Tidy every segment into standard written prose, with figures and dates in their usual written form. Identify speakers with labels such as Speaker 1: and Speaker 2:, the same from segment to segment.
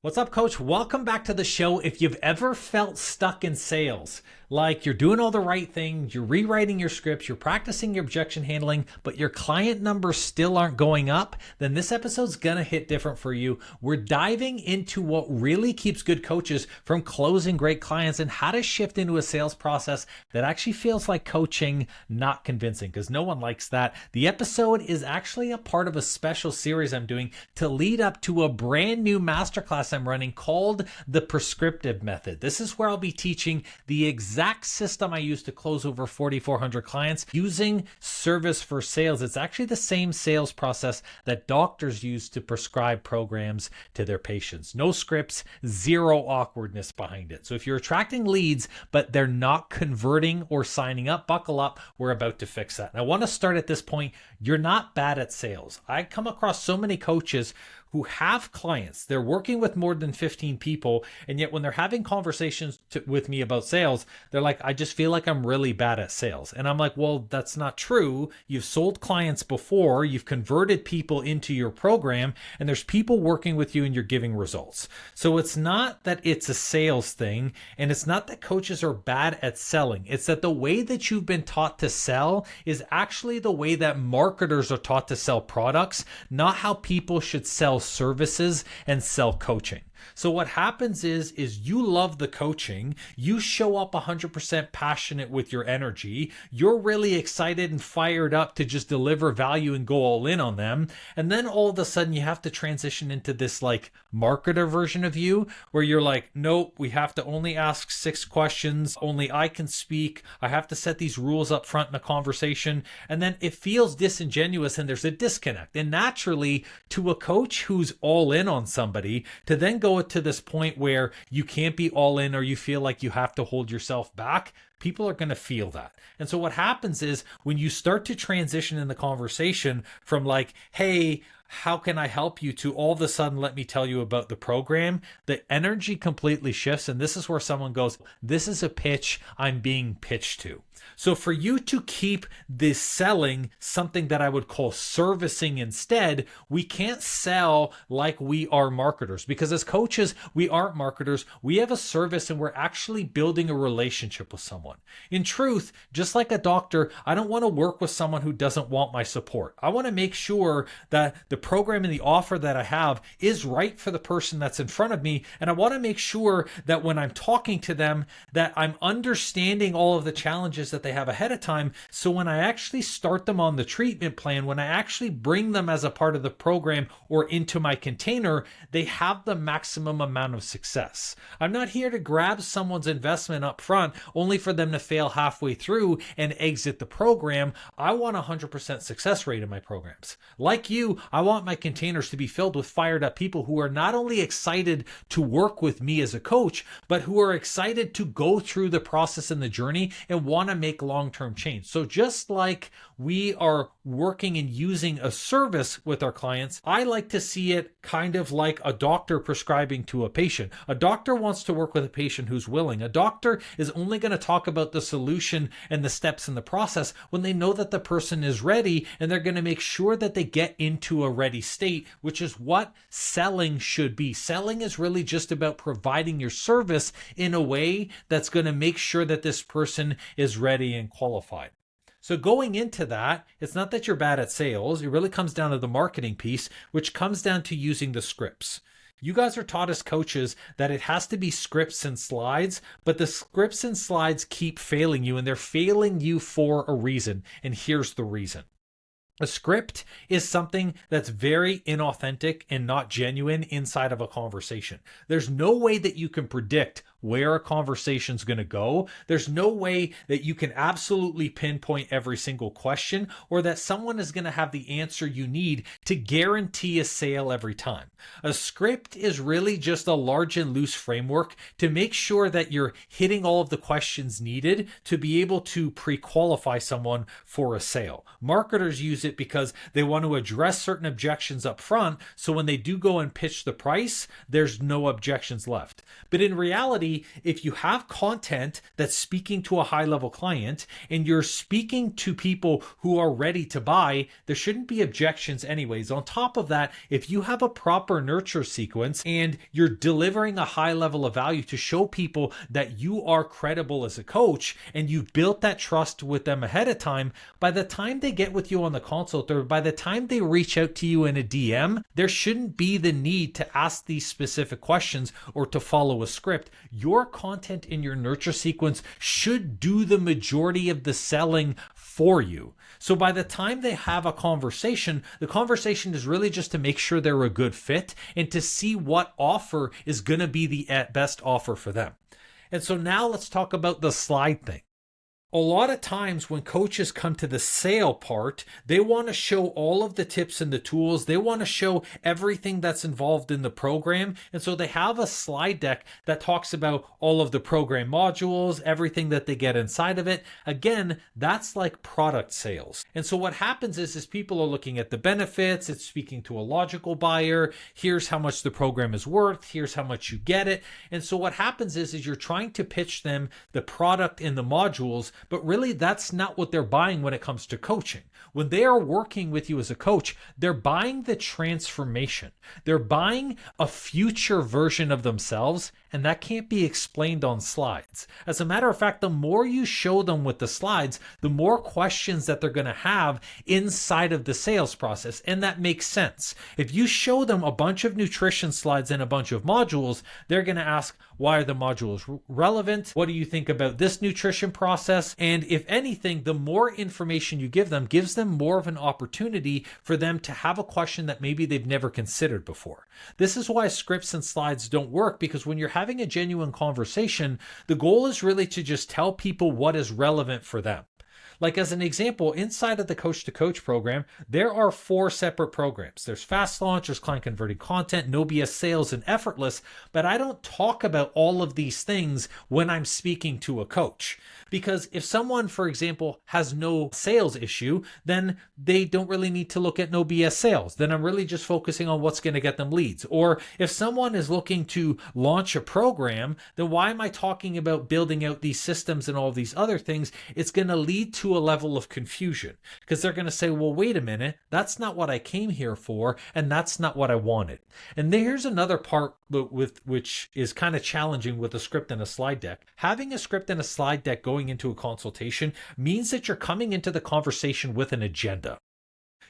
Speaker 1: What's up, coach? Welcome back to the show. If you've ever felt stuck in sales, like you're doing all the right things, you're rewriting your scripts, you're practicing your objection handling, but your client numbers still aren't going up, then this episode's gonna hit different for you. We're diving into what really keeps good coaches from closing great clients and how to shift into a sales process that actually feels like coaching, not convincing, because no one likes that. The episode is actually a part of a special series I'm doing to lead up to a brand new masterclass I'm running called the Prescriptive Method. This is where I'll be teaching the exact system I use to close over 4,400 clients using service for sales. It's actually the same sales process that doctors use to prescribe programs to their patients. No scripts, zero awkwardness behind it. So if you're attracting leads, but they're not converting or signing up, buckle up. We're about to fix that. And I want to start at this point. You're not bad at sales. I come across so many coaches who have clients. They're working with more than 15 people. And yet when they're having conversations with me about sales, they're like, I just feel like I'm really bad at sales. And I'm like, well, that's not true. You've sold clients before, you've converted people into your program, and there's people working with you and you're giving results. So it's not that it's a sales thing, and it's not that coaches are bad at selling. It's that the way that you've been taught to sell is actually the way that marketers are taught to sell products, not how people should sell services and sell coaching. So what happens is you love the coaching, you show up 100% passionate with your energy, you're really excited and fired up to just deliver value and go all in on them. And then all of a sudden you have to transition into this like marketer version of you where you're like, nope, we have to only ask 6 questions, only I can speak, I have to set these rules up front in a conversation. And then it feels disingenuous and there's a disconnect. And naturally to a coach who's all in on somebody to then go to this point where you can't be all in or you feel like you have to hold yourself back, people are going to feel that. And so what happens is when you start to transition in the conversation from like, hey, how can I help you, to all of a sudden, let me tell you about the program, the energy completely shifts. And this is where someone goes, this is a pitch I'm being pitched to. So for you to keep this selling something that I would call servicing instead, we can't sell like we are marketers, because as coaches, we aren't marketers. We have a service and we're actually building a relationship with someone. In truth, just like a doctor, I don't want to work with someone who doesn't want my support. I want to make sure that the program and the offer that I have is right for the person that's in front of me. And I want to make sure that when I'm talking to them, that I'm understanding all of the challenges that they have ahead of time. So when I actually start them on the treatment plan, when I actually bring them as a part of the program or into my container, they have the maximum amount of success. I'm not here to grab someone's investment up front only for them to fail halfway through and exit the program. I want 100% success rate in my programs. Like you, I want my containers to be filled with fired up people who are not only excited to work with me as a coach, but who are excited to go through the process and the journey and want to make long-term change. So just like we are working and using a service with our clients, I like to see it kind of like a doctor prescribing to a patient. A doctor wants to work with a patient who's willing. A doctor is only going to talk about the solution and the steps in the process when they know that the person is ready, and they're going to make sure that they get into a ready state, which is what selling should be. Selling is really just about providing your service in a way that's going to make sure that this person is ready and qualified. So going into that, it's not that you're bad at sales. It really comes down to the marketing piece, which comes down to using the scripts. You guys are taught as coaches that it has to be scripts and slides, but the scripts and slides keep failing you, and they're failing you for a reason. And here's the reason. A script is something that's very inauthentic and not genuine inside of a conversation. There's no way that you can predict where a conversation's going to go. There's no way that you can absolutely pinpoint every single question, or that someone is going to have the answer you need to guarantee a sale every time. A script is really just a large and loose framework to make sure that you're hitting all of the questions needed to be able to pre-qualify someone for a sale. Marketers use use it because they want to address certain objections up front. So when they do go and pitch the price, there's no objections left. But in reality, if you have content that's speaking to a high level client and you're speaking to people who are ready to buy, there shouldn't be objections anyways. On top of that, if you have a proper nurture sequence and you're delivering a high level of value to show people that you are credible as a coach and you've built that trust with them ahead of time, by the time they get with you on the consult or by the time they reach out to you in a DM, there shouldn't be the need to ask these specific questions or to follow a script. Your content in your nurture sequence should do the majority of the selling for you. So by the time they have a conversation, the conversation is really just to make sure they're a good fit and to see what offer is going to be the best offer for them. And so now let's talk about the slide thing. A lot of times when coaches come to the sale part, they want to show all of the tips and the tools. They want to show everything that's involved in the program. And so they have a slide deck that talks about all of the program modules, everything that they get inside of it. Again, that's like product sales. And so what happens is people are looking at the benefits. It's speaking to a logical buyer. Here's how much the program is worth. Here's how much you get it. And so what happens is you're trying to pitch them the product and the modules, but really that's not what they're buying when it comes to coaching. When they are working with you as a coach, they're buying the transformation. They're buying a future version of themselves, and that can't be explained on slides. As a matter of fact, the more you show them with the slides, the more questions that they're going to have inside of the sales process, and that makes sense. If you show them a bunch of nutrition slides and a bunch of modules, they're going to ask, why are the modules relevant? What do you think about this nutrition process? And if anything, the more information you give them gives them more of an opportunity for them to have a question that maybe they've never considered before. This is why scripts and slides don't work, because when you're having a genuine conversation, the goal is really to just tell people what is relevant for them. Like as an example, inside of the Coach to Coach program, there are 4 separate programs. There's Fast Launch, there's Client Converting Content, No BS Sales, and Effortless. But I don't talk about all of these things when I'm speaking to a coach. Because if someone, for example, has no sales issue, then they don't really need to look at No BS Sales. Then I'm really just focusing on what's going to get them leads. Or if someone is looking to launch a program, then why am I talking about building out these systems and all these other things? It's going to lead to a level of confusion because they're going to say, well, wait a minute, that's not what I came here for, and that's not what I wanted. And here's another part with which is kind of challenging with a script and a slide deck. Having a script and a slide deck going into a consultation means that you're coming into the conversation with an agenda.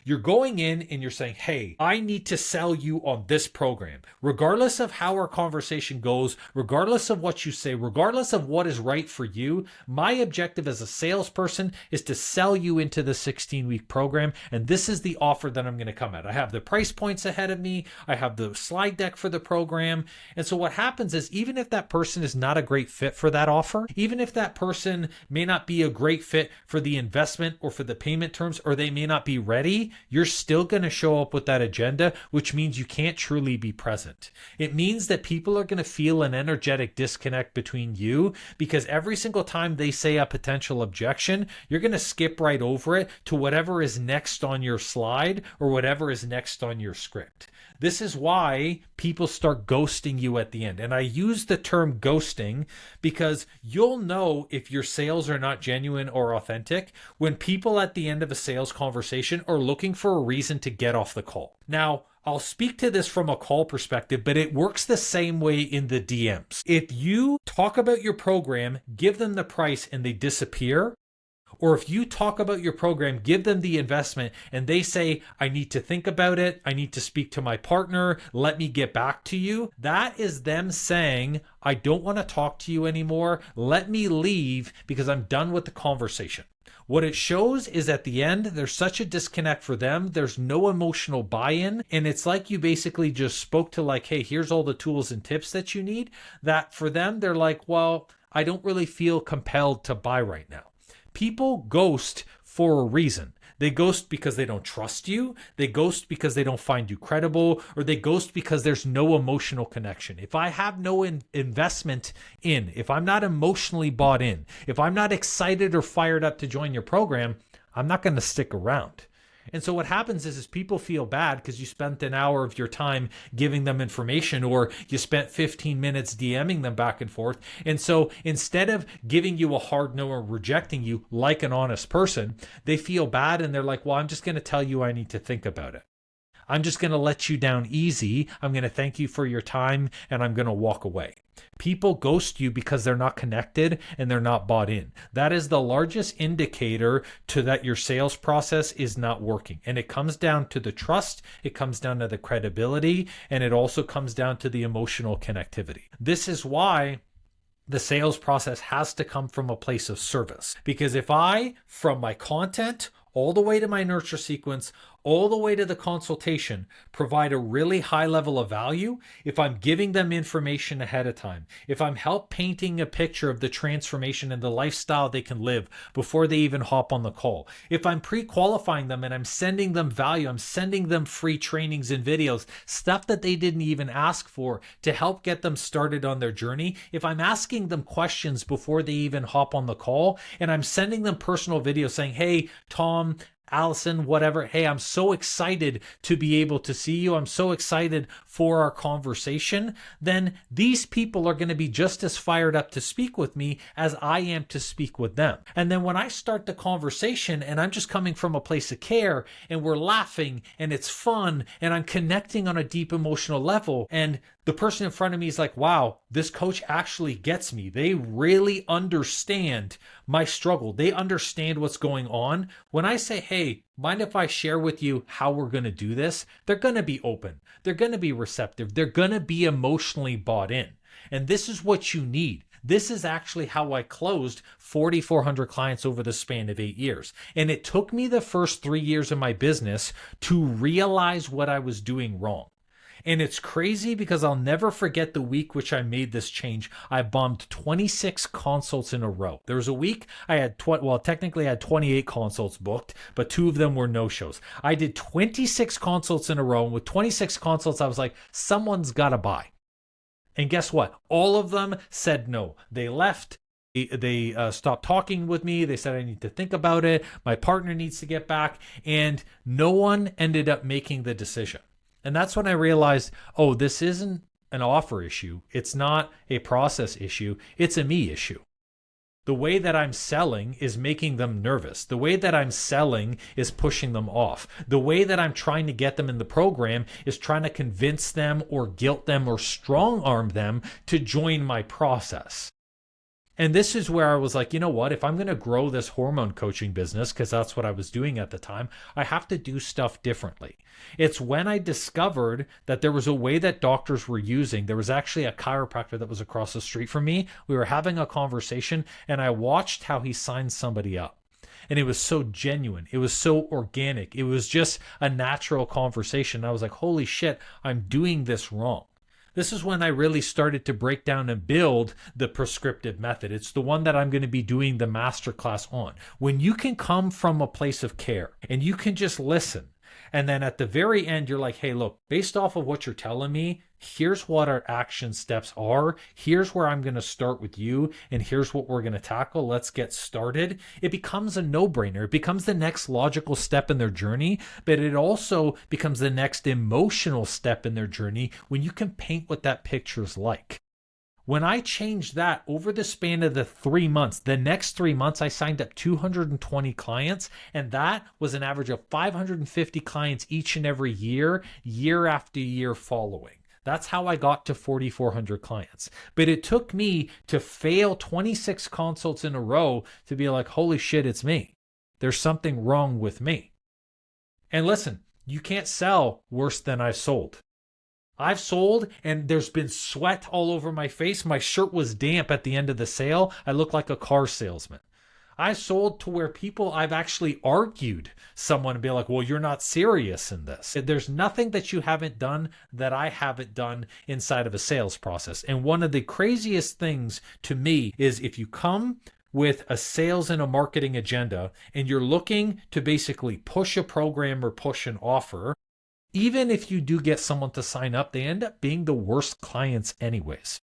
Speaker 1: You're going in and you're saying, hey, I need to sell you on this program. Regardless of how our conversation goes, regardless of what you say, regardless of what is right for you, my objective as a salesperson is to sell you into the 16-week program. And this is the offer that I'm going to come at. I have the price points ahead of me. I have the slide deck for the program. And so what happens is even if that person is not a great fit for that offer, even if that person may not be a great fit for the investment or for the payment terms, or they may not be ready, you're still going to show up with that agenda, which means you can't truly be present. It means that people are going to feel an energetic disconnect between you because every single time they say a potential objection, you're going to skip right over it to whatever is next on your slide or whatever is next on your script. This is why people start ghosting you at the end. And I use the term ghosting because you'll know if your sales are not genuine or authentic when people at the end of a sales conversation are looking for a reason to get off the call. Now, I'll speak to this from a call perspective, but it works the same way in the DMs. If you talk about your program, give them the price, and they disappear, or if you talk about your program, give them the investment, and they say, I need to think about it, I need to speak to my partner, let me get back to you, that is them saying, I don't want to talk to you anymore, let me leave because I'm done with the conversation. What it shows is at the end, there's such a disconnect for them. There's no emotional buy-in. And it's like you basically just spoke to like, hey, here's all the tools and tips that you need. That for them, they're like, well, I don't really feel compelled to buy right now. People ghost for a reason. They ghost because they don't trust you. They ghost because they don't find you credible, or they ghost because there's no emotional connection. If I have no investment in, if I'm not emotionally bought in, if I'm not excited or fired up to join your program, I'm not going to stick around. And so what happens is people feel bad because you spent an hour of your time giving them information, or you spent 15 minutes DMing them back and forth. And so instead of giving you a hard no or rejecting you like an honest person, they feel bad and they're like, well, I'm just going to tell you I need to think about it. I'm just going to let you down easy. I'm going to thank you for your time and I'm going to walk away. People ghost you because they're not connected and they're not bought in. That is the largest indicator to that your sales process is not working. And it comes down to the trust, it comes down to the credibility, and it also comes down to the emotional connectivity. This is why the sales process has to come from a place of service. Because if I, from my content all the way to my nurture sequence, all the way to the consultation, provide a really high level of value, if I'm giving them information ahead of time, if I'm help painting a picture of the transformation and the lifestyle they can live before they even hop on the call, if I'm pre-qualifying them and I'm sending them value, I'm sending them free trainings and videos, stuff that they didn't even ask for to help get them started on their journey, if I'm asking them questions before they even hop on the call, and I'm sending them personal videos saying, hey, Tom, Allison, whatever, hey, I'm so excited to be able to see you. I'm so excited for our conversation. Then these people are going to be just as fired up to speak with me as I am to speak with them. And then when I start the conversation and I'm just coming from a place of care and we're laughing and it's fun and I'm connecting on a deep emotional level, and the person in front of me is like, wow, this coach actually gets me. They really understand my struggle. They understand what's going on. When I say, hey, mind if I share with you how we're going to do this? They're going to be open. They're going to be receptive. They're going to be emotionally bought in. And this is what you need. This is actually how I closed 4,400 clients over the span of 8 years. And it took me the first 3 years of my business to realize what I was doing wrong. And it's crazy because I'll never forget the week which I made this change. I bombed 26 consults in a row. There was a week I had, technically I had 28 consults booked, but 2 of them were no-shows. I did 26 consults in a row. And with 26 consults, I was like, someone's got to buy. And guess what? All of them said no. They left. They stopped talking with me. They said, I need to think about it. My partner needs to get back. And no one ended up making the decision. And that's when I realized, oh, this isn't an offer issue. It's not a process issue. It's a me issue. The way that I'm selling is making them nervous. The way that I'm selling is pushing them off. The way that I'm trying to get them in the program is trying to convince them or guilt them or strong arm them to join my process. And this is where I was like, you know what? If I'm going to grow this hormone coaching business, because that's what I was doing at the time, I have to do stuff differently. It's when I discovered that there was a way that doctors were using. There was actually a chiropractor that was across the street from me. We were having a conversation and I watched how he signed somebody up. And it was so genuine. It was so organic. It was just a natural conversation. I was like, holy shit, I'm doing this wrong. This is when I really started to break down and build the prescriptive method. It's the one that I'm going to be doing the masterclass on. When you can come from a place of care and you can just listen. And then at the very end, you're like, hey, look, based off of what you're telling me, here's what our action steps are. Here's where I'm going to start with you. And here's what we're going to tackle. Let's get started. It becomes a no-brainer. It becomes the next logical step in their journey, but it also becomes the next emotional step in their journey when you can paint what that picture's like. When I changed that over the span of the 3 months, the next 3 months, I signed up 220 clients, and that was an average of 550 clients each and every year, year after year following. That's how I got to 4,400 clients. But it took me to fail 26 consults in a row to be like, holy shit, it's me. There's something wrong with me. And listen, you can't sell worse than I've sold. I've sold and there's been sweat all over my face. My shirt was damp at the end of the sale. I look like a car salesman. I sold to where I've actually argued someone and be like, well, you're not serious in this. There's nothing that you haven't done that I haven't done inside of a sales process. And one of the craziest things to me is if you come with a sales and a marketing agenda and you're looking to basically push a program or push an offer, even if you do get someone to sign up, they end up being the worst clients anyways.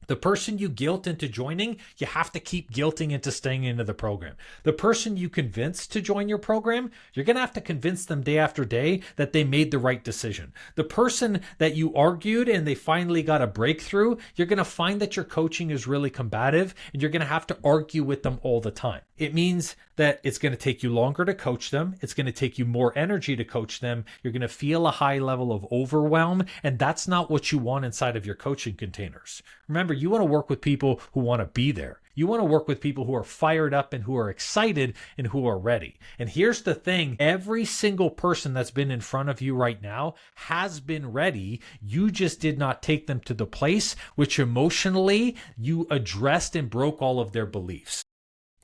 Speaker 1: The person you guilt into joining, you have to keep guilting into staying into the program. The person you convince to join your program, you're going to have to convince them day after day that they made the right decision. The person that you argued and they finally got a breakthrough, you're going to find that your coaching is really combative and you're going to have to argue with them all the time. It means that it's going to take you longer to coach them. It's going to take you more energy to coach them. You're going to feel a high level of overwhelm, and that's not what you want inside of your coaching containers. Remember, you want to work with people who want to be there. You want to work with people who are fired up and who are excited and who are ready. And here's the thing, every single person that's been in front of you right now has been ready. You just did not take them to the place which emotionally you addressed and broke all of their beliefs.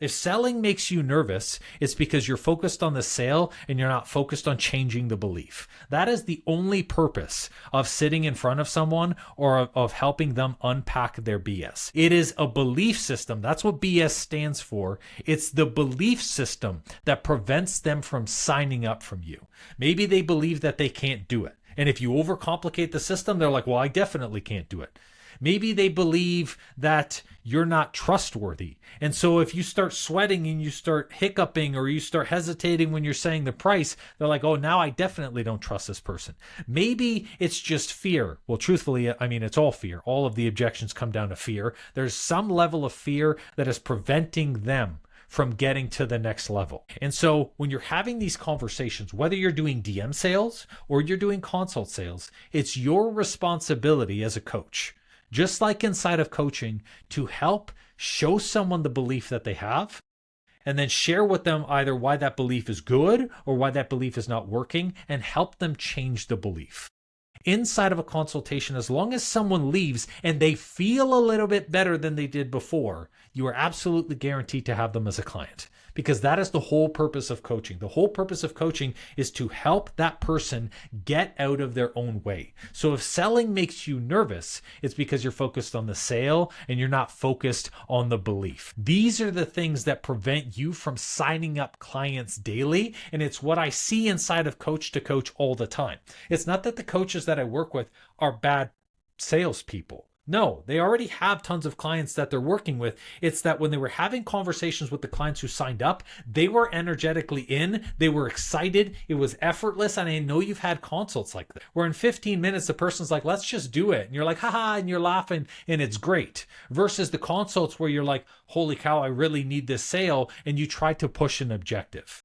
Speaker 1: If selling makes you nervous, it's because you're focused on the sale and you're not focused on changing the belief. That is the only purpose of sitting in front of someone or of helping them unpack their BS. It is a belief system. That's what BS stands for. It's the belief system that prevents them from signing up from you. Maybe they believe that they can't do it. And if you overcomplicate the system, they're like, well, I definitely can't do it. Maybe they believe that you're not trustworthy. And so if you start sweating and you start hiccuping or you start hesitating when you're saying the price, they're like, oh, now I definitely don't trust this person. Maybe it's just fear. Well, truthfully, I mean, it's all fear. All of the objections come down to fear. There's some level of fear that is preventing them from getting to the next level. And so when you're having these conversations, whether you're doing DM sales or you're doing consult sales, it's your responsibility as a coach, just like inside of coaching, to help show someone the belief that they have and then share with them either why that belief is good or why that belief is not working and help them change the belief. Inside of a consultation, as long as someone leaves and they feel a little bit better than they did before, you are absolutely guaranteed to have them as a client, because that is the whole purpose of coaching. The whole purpose of coaching is to help that person get out of their own way. So if selling makes you nervous, it's because you're focused on the sale and you're not focused on the belief. These are the things that prevent you from signing up clients daily. And it's what I see inside of Coach to Coach all the time. It's not that the coaches that I work with are bad salespeople. No, they already have tons of clients that they're working with. It's that when they were having conversations with the clients who signed up, they were energetically in, they were excited, it was effortless. And I know you've had consults like that, where in 15 minutes, the person's like, let's just do it. And you're like, haha, and you're laughing and it's great. Versus the consults where you're like, holy cow, I really need this sale. And you try to push an objective.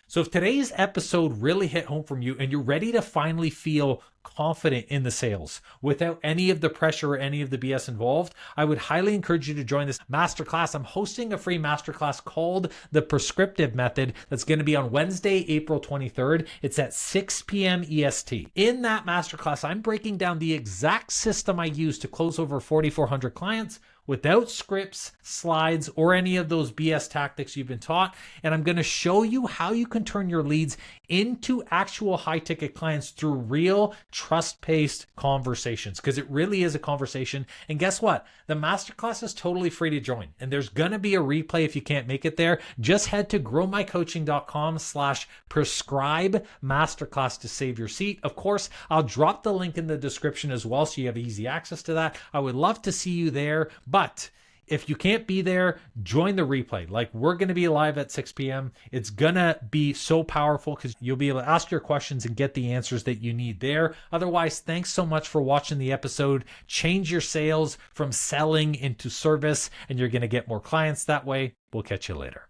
Speaker 1: So if today's episode really hit home from you and you're ready to finally feel confident in the sales without any of the pressure or any of the BS involved, I would highly encourage you to join this masterclass. I'm hosting a free masterclass called the Prescriptive Method that's going to be on Wednesday, April 23rd. It's at 6 p.m. EST. In that masterclass, I'm breaking down the exact system I use to close over 4,400 clients without scripts, slides, or any of those BS tactics you've been taught. And I'm going to show you how you can turn your leads into actual high-ticket clients through real trust-based conversations, because it really is a conversation. And guess what? The masterclass is totally free to join. And there's going to be a replay if you can't make it there. Just head to growmycoaching.com/prescribe masterclass to save your seat. Of course, I'll drop the link in the description as well, so you have easy access to that. I would love to see you there. But if you can't be there, join the replay. Like, we're going to be live at 6 p.m. It's going to be so powerful because you'll be able to ask your questions and get the answers that you need there. Otherwise, thanks so much for watching the episode. Change your sales from selling into service, and you're going to get more clients that way. We'll catch you later.